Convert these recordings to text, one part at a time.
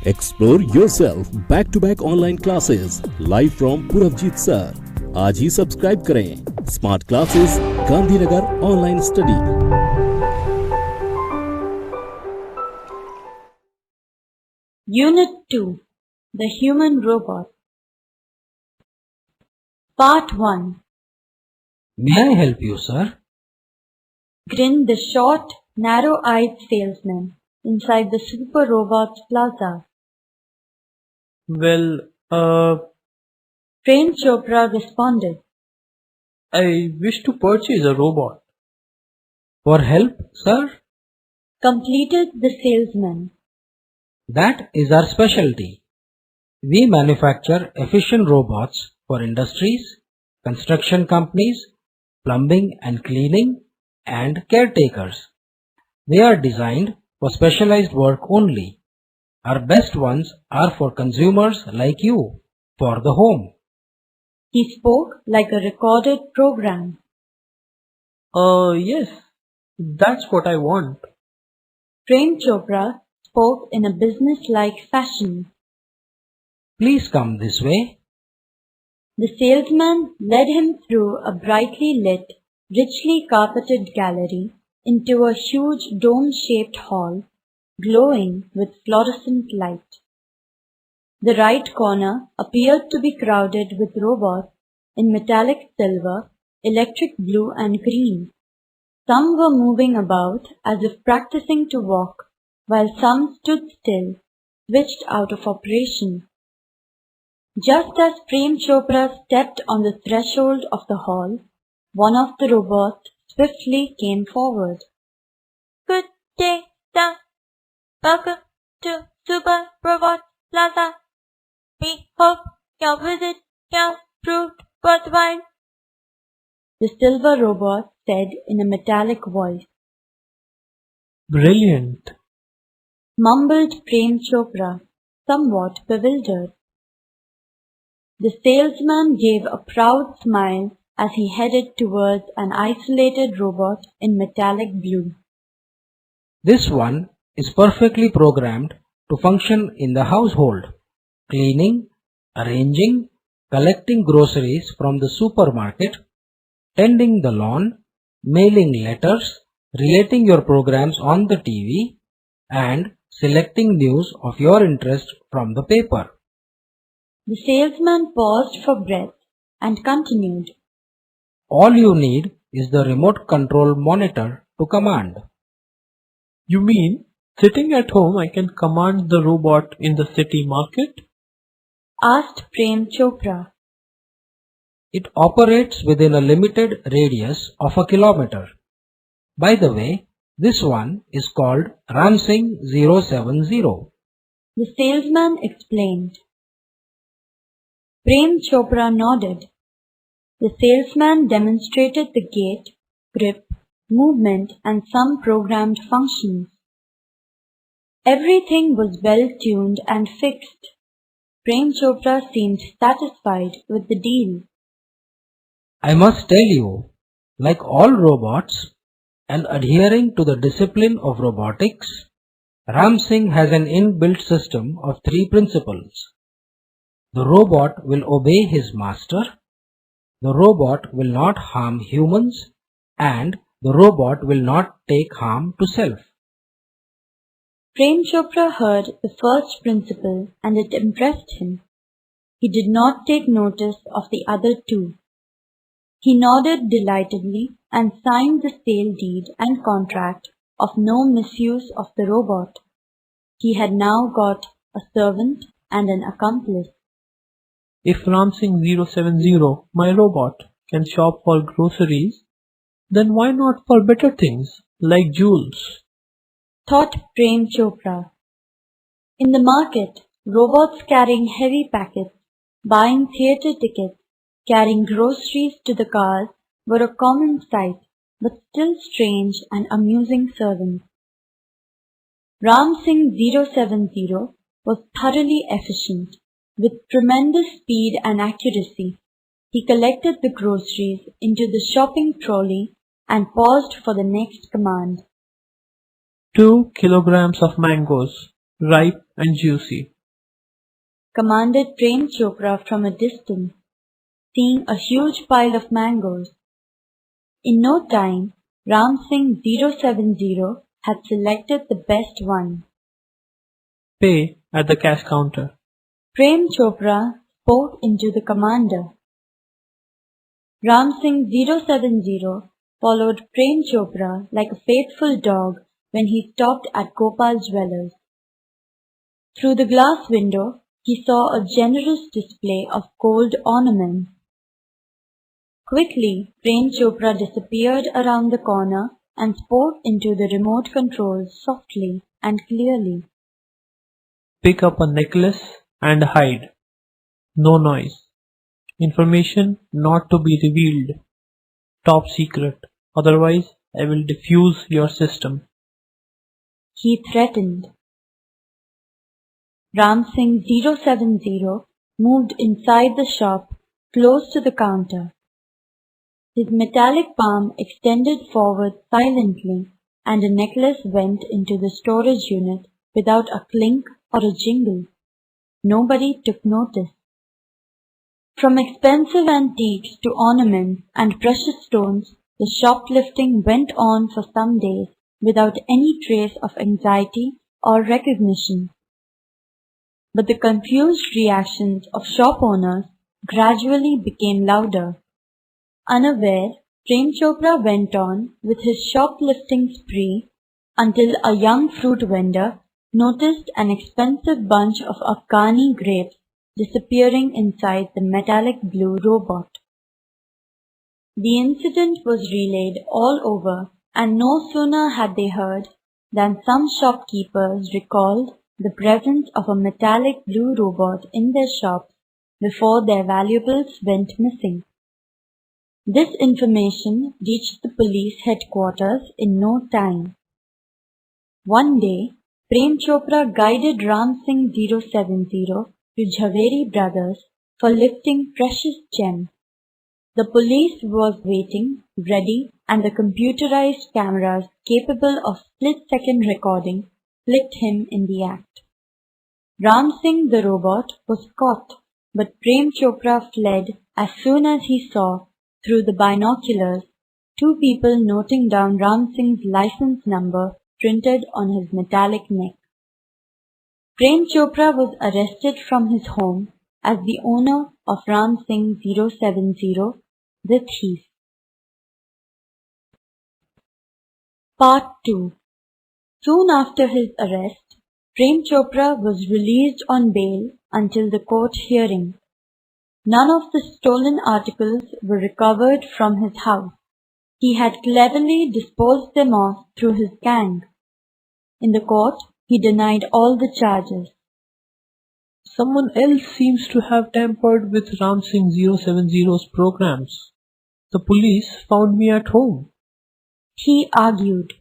Explore yourself back-to-back online classes live from Puravjit sir. आज ही subscribe करें smart classes Gandhinagar online study. Unit 2, The Human Robot. Part 1. May I help you, sir? Grinned the short, narrow-eyed salesman inside the Super Robots Plaza. Well, Prem Chopra responded. I wish to purchase a robot. For help, sir? Completed the salesman. That is our specialty. We manufacture efficient robots for industries, construction companies, plumbing and cleaning, and caretakers. They are designed for specialized work only. Our best ones are for consumers like you, for the home. He spoke like a recorded program. Yes, that's what I want. Prem Chopra spoke in a business-like fashion. Please come this way. The salesman led him through a brightly lit, richly carpeted gallery into a huge dome-shaped hall, glowing with fluorescent light. The right corner appeared to be crowded with robots in metallic silver, electric blue and green. Some were moving about as if practicing to walk, while some stood still, switched out of operation. Just as Prem Chopra stepped on the threshold of the hall, one of the robots swiftly came forward. Good day, sir. Welcome to Super Robot Plaza. We hope your visit has proved worthwhile. The silver robot said in a metallic voice. Brilliant. Mumbled Prem Chopra, somewhat bewildered. The salesman gave a proud smile as he headed towards an isolated robot in metallic blue. This one is perfectly programmed to function in the household, cleaning, arranging, collecting groceries from the supermarket, tending the lawn, mailing letters, relating your programs on the TV, and selecting news of your interest from the paper. The salesman paused for breath and continued. All you need is the remote control monitor to command. You mean, sitting at home I can command the robot in the city market? Asked Prem Chopra. It operates within a limited radius of a kilometer. By the way, this one is called Ramsing 070. The salesman explained. Prem Chopra nodded. The salesman demonstrated the gait, grip, movement and some programmed functions. Everything was well tuned and fixed. Prem Chopra seemed satisfied with the deal. I must tell you, like all robots, and adhering to the discipline of robotics, Ramsing has an inbuilt system of 3 principles. The robot will obey his master, the robot will not harm humans, and the robot will not take harm to self. Prem Chopra heard the first principle and it impressed him. He did not take notice of the other 2. He nodded delightedly and signed the sale deed and contract of no misuse of the robot. He had now got a servant and an accomplice. If Ramsing 070, my robot, can shop for groceries, then why not for better things like jewels? Thought Prem Chopra. In the market, robots carrying heavy packets, buying theatre tickets, carrying groceries to the cars were a common sight, but still strange and amusing servants. Ramsing 070 was thoroughly efficient. With tremendous speed and accuracy, he collected the groceries into the shopping trolley and paused for the next command. 2 kilograms of mangoes, ripe and juicy. commanded Prem Chopra from a distance, seeing a huge pile of mangoes. In no time, Ram Singh 070 had selected the best one. Pay at the cash counter. Prem Chopra spoke into the commander. Ram Singh 070 followed Prem Chopra like a faithful dog when he stopped at Gopal Jewellers. Through the glass window, he saw a generous display of gold ornaments. Quickly, Prem Chopra disappeared around the corner and spoke into the remote controls softly and clearly. Pick up a necklace and hide. No noise. Information not to be revealed. Top secret. Otherwise, I will defuse your system. He threatened. Ram Singh 070 moved inside the shop, close to the counter. His metallic palm extended forward silently, and a necklace went into the storage unit without a clink or a jingle. Nobody took notice. From expensive antiques to ornaments and precious stones, the shoplifting went on for some days without any trace of anxiety or recognition. But the confused reactions of shop owners gradually became louder. Unaware, Prem Chopra went on with his shoplifting spree until a young fruit vendor noticed an expensive bunch of Afghani grapes disappearing inside the metallic blue robot. The incident was relayed all over, and no sooner had they heard than some shopkeepers recalled the presence of a metallic blue robot in their shops before their valuables went missing. This information reached the police headquarters in no time. One day, Prem Chopra guided Ram Singh 070 to Jhaveri Brothers for lifting precious gems. The police was waiting, ready, and the computerized cameras capable of split-second recording flicked him in the act. Ram Singh the robot was caught, but Prem Chopra fled as soon as he saw, through the binoculars, two people noting down Ram Singh's license number printed on his metallic neck. Prem Chopra was arrested from his home as the owner of Ram Singh 070, the thief. Part 2. Soon after his arrest, Prem Chopra was released on bail until the court hearing. None of the stolen articles were recovered from his house. He had cleverly disposed them off through his gang. In the court, he denied all the charges. Someone else seems to have tampered with Ram Singh 070's programs. The police found me at home. He argued.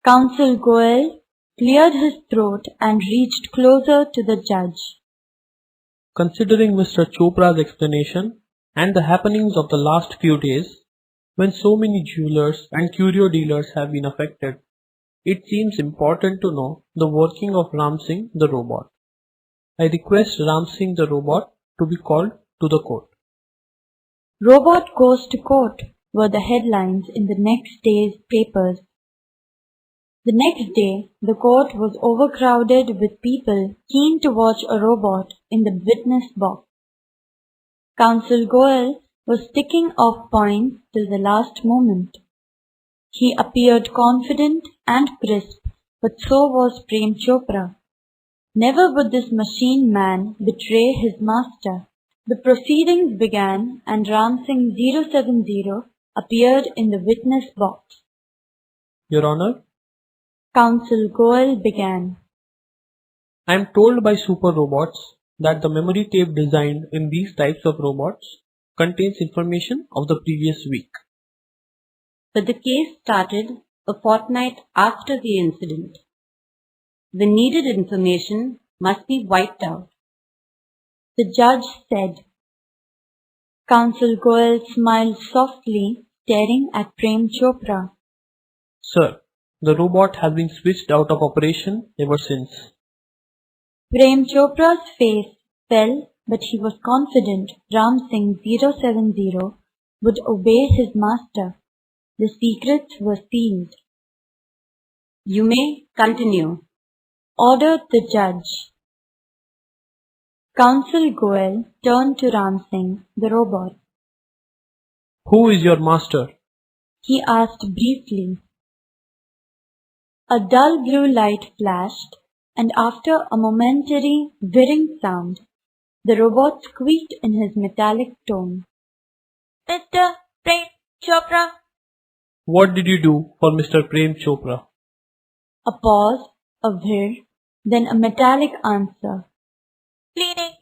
Counsel Goel cleared his throat and reached closer to the judge. Considering Mr. Chopra's explanation and the happenings of the last few days, when so many jewelers and curio dealers have been affected, it seems important to know the working of Ram Singh the robot. I request Ram Singh the robot to be called to the court. Robot goes to court were the headlines in the next day's papers. The next day, the court was overcrowded with people keen to watch a robot in the witness box. Counsel Goel was ticking off points till the last moment. He appeared confident and crisp, but so was Prem Chopra. Never would this machine man betray his master. The proceedings began and Ram Singh 070 appeared in the witness box. Your Honor, Counsel Goel began. I am told by super robots that the memory tape designed in these types of robots contains information of the previous week. But the case started a fortnight after the incident. The needed information must be wiped out. The judge said. Counsel Goel smiled softly, staring at Prem Chopra. Sir, the robot has been switched out of operation ever since. Prem Chopra's face fell, but he was confident Ram Singh 070 would obey his master. The secrets were sealed. You may continue. Ordered the judge. Counsel Goel turned to Ram Singh, the robot. Who is your master? He asked briefly. A dull blue light flashed, and after a momentary whirring sound, the robot squeaked in his metallic tone. Mr. Prem Chopra. What did you do for Mr. Prem Chopra? A pause, a whir, then a metallic answer. Cleaning,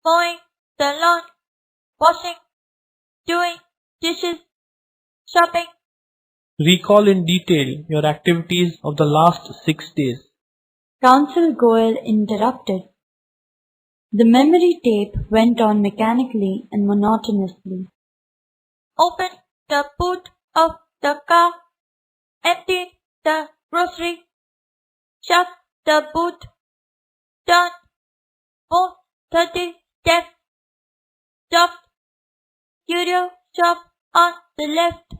mowing the lawn, washing, doing dishes, shopping. Recall in detail your activities of the last 6 days. Counsel Goel interrupted. The memory tape went on mechanically and monotonously. Open the boot of the car, empty the grocery, shut the boot, turn, move 30 steps, stopped, curio shop on the left,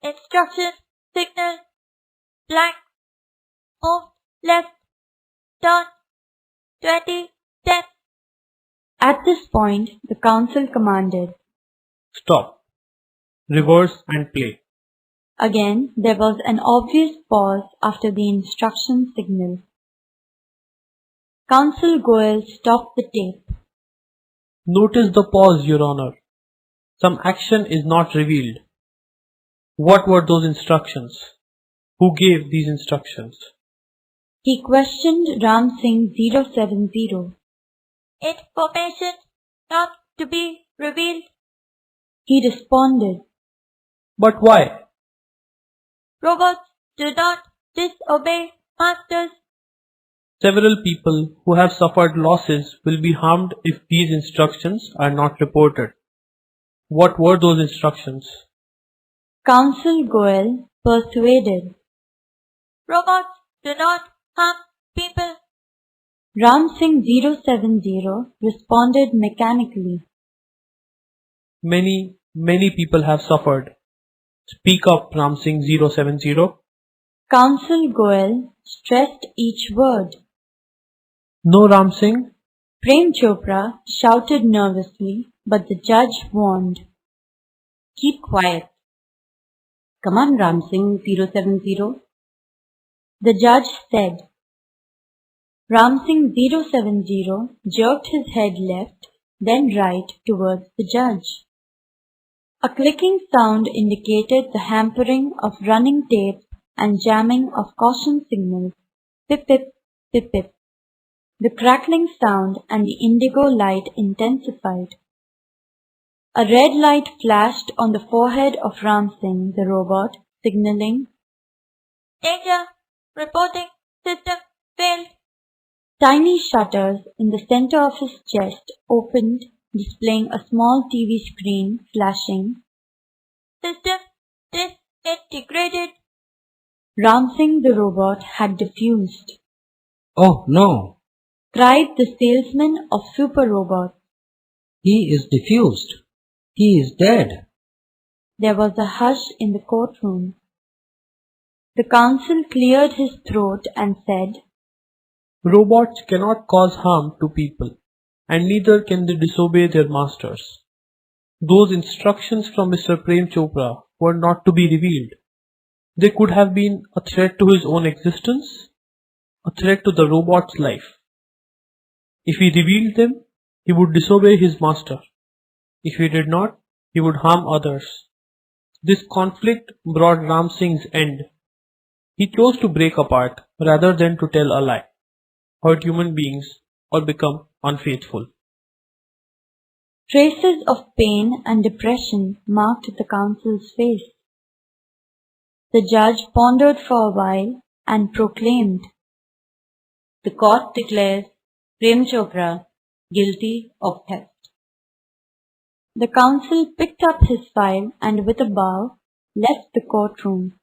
instruction signal, blank, move left, turn, 20 steps. At this point, the counsel commanded. Stop. Reverse and play. Again, there was an obvious pause after the instruction signal. Counsel Goel stopped the tape. Notice the pause, Your Honor. Some action is not revealed. What were those instructions? Who gave these instructions? He questioned Ram Singh 070. Information not to be revealed. He responded. But why? Robots do not disobey masters. Several people who have suffered losses will be harmed if these instructions are not reported. What were those instructions? Counsel Goel persuaded. Robots do not harm people. Ram Singh 070 responded mechanically. Many people have suffered. Speak up, Ram Singh 070. Counsel Goel stressed each word. No, Ram Singh. Prem Chopra shouted nervously, but the judge warned. Keep quiet. Come on, Ram Singh 070. The judge said. Ram Singh 070 jerked his head left, then right towards the judge. A clicking sound indicated the hampering of running tape and jamming of caution signals. Pip pip, pip pip. The crackling sound and the indigo light intensified. A red light flashed on the forehead of Ram Singh, the robot, signaling, Danger! Reporting! System failed! Tiny shutters in the center of his chest opened, displaying a small TV screen flashing. System disintegrated. Ram Singh the robot had diffused. Oh no! Cried the salesman of Super Robot. He is diffused. He is dead. There was a hush in the courtroom. The counsel cleared his throat and said, Robots cannot cause harm to people, and neither can they disobey their masters. Those instructions from Mr. Prem Chopra were not to be revealed. They could have been a threat to his own existence, a threat to the robot's life. If he revealed them, he would disobey his master. If he did not, he would harm others. This conflict brought Ram Singh's end. He chose to break apart rather than to tell a lie, hurt human beings, or become unfaithful. Traces of pain and depression marked the counsel's face. The judge pondered for a while and proclaimed, The court declares Prem Chopra guilty of theft. The counsel picked up his file and with a bow left the courtroom.